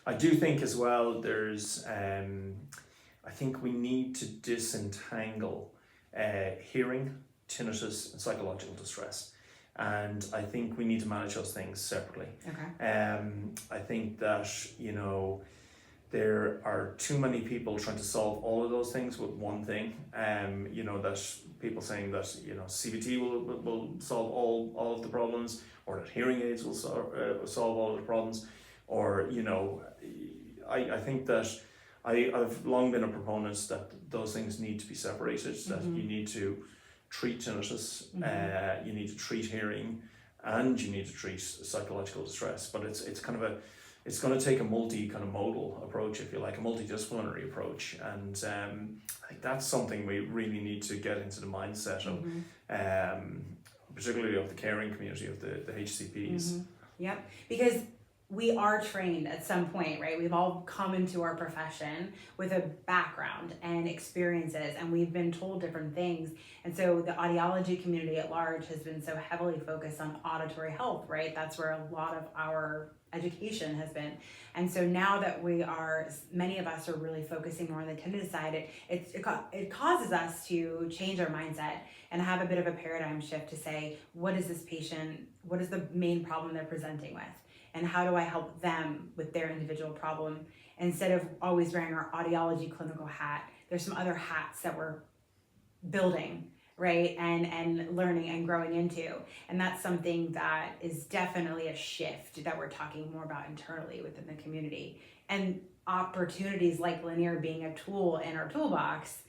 I do think as well there's, I think we need to disentangle hearing, tinnitus, and psychological distress. And I think we need to manage those things separately. Okay. I think that, there are too many people trying to solve all of those things with one thing. That people saying that, CBT will solve all of the problems, or that hearing aids will solve all of the problems, or, I think that I've long been a proponent that those things need to be separated, that you need to treat tinnitus, you need to treat hearing, and you need to treat psychological distress. But it's going to take a modal approach, if you like, a multidisciplinary approach, and I think that's something we really need to get into the mindset of, particularly of the caring community, of the HCPs. Yep, because we are trained at some point, right? We've all come into our profession with a background and experiences, and we've been told different things. And so the audiology community at large has been so heavily focused on auditory health, right? That's where a lot of our education has been. And so now that many of us are really focusing more on the tinnitus side, it causes us to change our mindset and have a bit of a paradigm shift to say, what is the main problem they're presenting with? And how do I help them with their individual problem? Instead of always wearing our audiology clinical hat, there's some other hats that we're building, right? And learning and growing into. And that's something that is definitely a shift that we're talking more about internally within the community. And opportunities like Lenire being a tool in our toolbox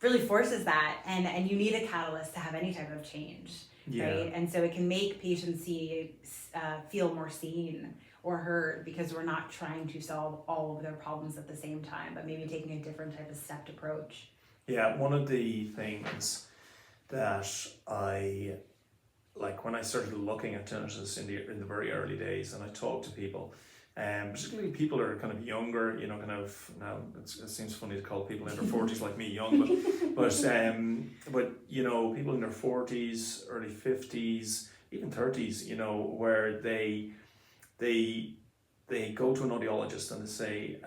really forces that. And you need a catalyst to have any type of change. Right? And so it can make patients feel more seen or heard, because we're not trying to solve all of their problems at the same time, but maybe taking a different type of stepped approach. Yeah, one of the things that I like when I started looking at tinnitus in the very early days, and I talked to people, particularly people who are kind of younger, now it seems funny to call people in their 40s like me young, but people in their 40s, early 50s, even 30s, where they go to an audiologist and they say,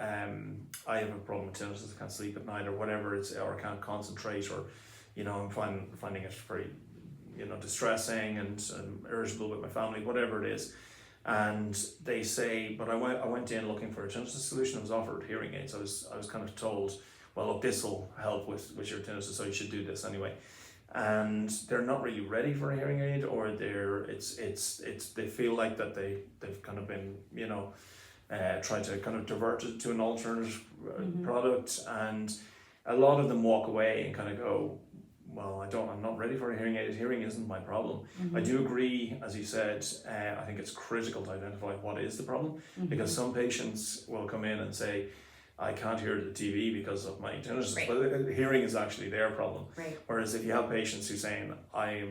I have a problem with tinnitus, I can't sleep at night, or whatever it's, or I can't concentrate, or I'm finding it very distressing and irritable with my family, whatever it is. And they say, but I went in looking for a tinnitus solution. I was offered hearing aids. I was kind of told, well, look, this will help with your tinnitus, so you should do this anyway. And they're not really ready for a hearing aid, or they feel like that they've kind of been tried to kind of divert it to an alternative product, and a lot of them walk away and kind of go, well, I'm not ready for a hearing aid. Hearing isn't my problem. I do agree, as you said, I think it's critical to identify what is the problem, because some patients will come in and say, I can't hear the TV because of my tinnitus, but hearing is actually their problem. Right. Whereas if you have patients who are saying, I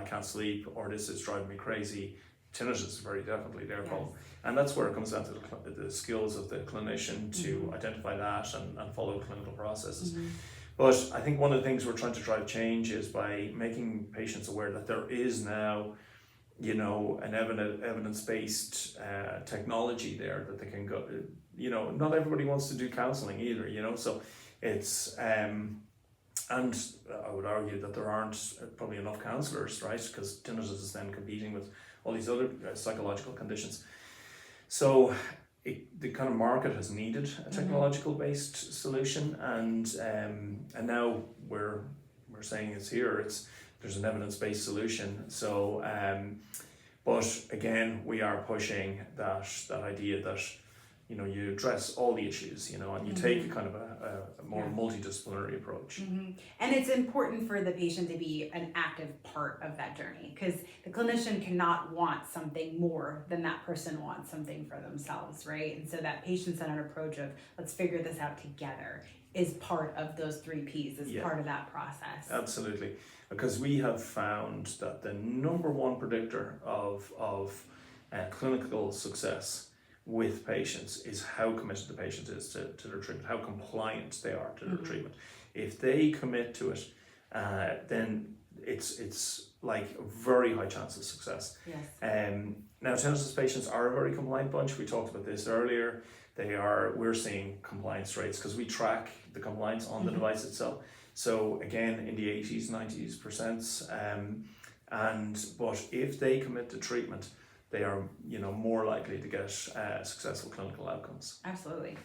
can't sleep, or this is driving me crazy, tinnitus is very definitely their problem. And that's where it comes down to the skills of the clinician to identify that and follow clinical processes. But I think one of the things we're trying to drive change is by making patients aware that there is now, an evidence-based technology there that they can go. Not everybody wants to do counselling either. So it's and I would argue that there aren't probably enough counsellors, right? Because tinnitus is then competing with all these other psychological conditions. So the kind of market has needed a technological based solution, and now we're saying it's here. There's an evidence based solution. So but again, we are pushing that idea that you address all the issues, and you take kind of a more multidisciplinary approach. And it's important for the patient to be an active part of that journey, because the clinician cannot want something more than that person wants something for themselves, right? And so that patient-centered approach of let's figure this out together is part of those 3 Ps, is part of that process. Absolutely, because we have found that the number one predictor of clinical success with patients is how committed the patient is to their treatment, how compliant they are to their treatment. If they commit to it, then it's like a very high chance of success. Yes. Now tinnitus patients are a very compliant bunch. We talked about this earlier. We're seeing compliance rates because we track the compliance on the device itself. So again, in the 80s, 90s%. But if they commit to treatment, they are more likely to get successful clinical outcomes. Absolutely.